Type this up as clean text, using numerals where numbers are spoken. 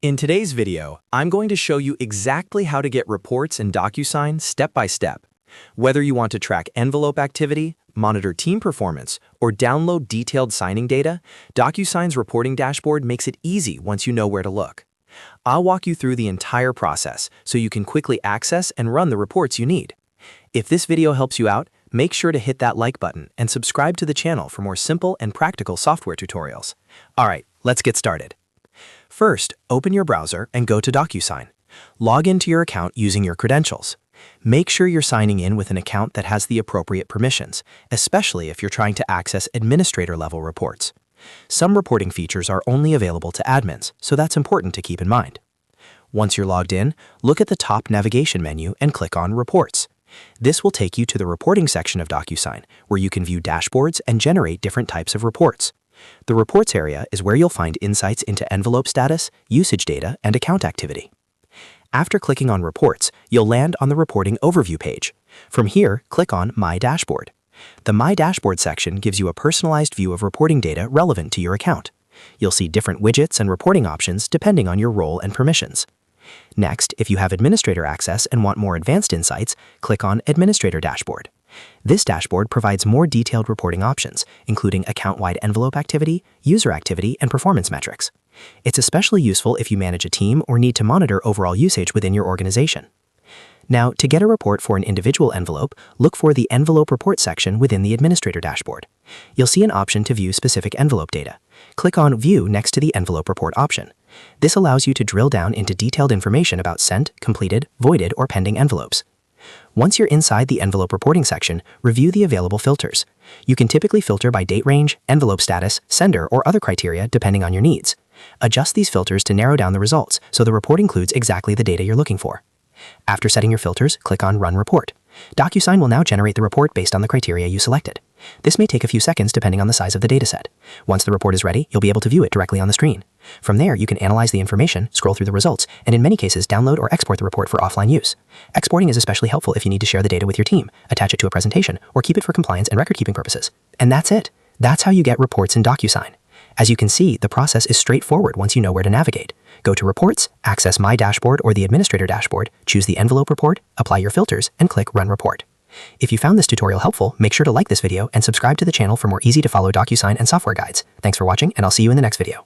In today's video, I'm going to show you exactly how to get reports in Docusign step by step. Whether you want to track envelope activity, monitor team performance, or download detailed signing data, Docusign's reporting dashboard makes it easy once you know where to look. I'll walk you through the entire process so you can quickly access and run the reports you need. If this video helps you out, make sure to hit that like button and subscribe to the channel for more simple and practical software tutorials. Alright, let's get started. First, open your browser and go to Docusign. Log into your account using your credentials. Make sure you're signing in with an account that has the appropriate permissions, especially if you're trying to access administrator-level reports. Some reporting features are only available to admins, so that's important to keep in mind. Once you're logged in, look at the top navigation menu and click on Reports. This will take you to the reporting section of Docusign, where you can view dashboards and generate different types of reports. The Reports area is where you'll find insights into envelope status, usage data, and account activity. After clicking on Reports, you'll land on the Reporting Overview page. From here, click on My Dashboard. The My Dashboard section gives you a personalized view of reporting data relevant to your account. You'll see different widgets and reporting options depending on your role and permissions. Next, if you have administrator access and want more advanced insights, click on Administrator Dashboard. This dashboard provides more detailed reporting options, including account-wide envelope activity, user activity, and performance metrics. It's especially useful if you manage a team or need to monitor overall usage within your organization. Now, to get a report for an individual envelope, look for the Envelope Report section within the Administrator Dashboard. You'll see an option to view specific envelope data. Click on View next to the Envelope Report option. This allows you to drill down into detailed information about sent, completed, voided, or pending envelopes. Once you're inside the envelope reporting section, review the available filters. You can typically filter by date range, envelope status, sender, or other criteria depending on your needs. Adjust these filters to narrow down the results so the report includes exactly the data you're looking for. After setting your filters, click on Run Report. Docusign will now generate the report based on the criteria you selected. This may take a few seconds depending on the size of the dataset. Once the report is ready, you'll be able to view it directly on the screen. From there, you can analyze the information, scroll through the results, and in many cases download or export the report for offline use. Exporting is especially helpful if you need to share the data with your team, attach it to a presentation, or keep it for compliance and record-keeping purposes. And that's it. That's how you get reports in Docusign. As you can see, the process is straightforward once you know where to navigate. Go to Reports, access My Dashboard or the Administrator Dashboard, choose the Envelope Report, apply your filters, and click Run Report. If you found this tutorial helpful, make sure to like this video and subscribe to the channel for more easy-to-follow Docusign and software guides. Thanks for watching, and I'll see you in the next video.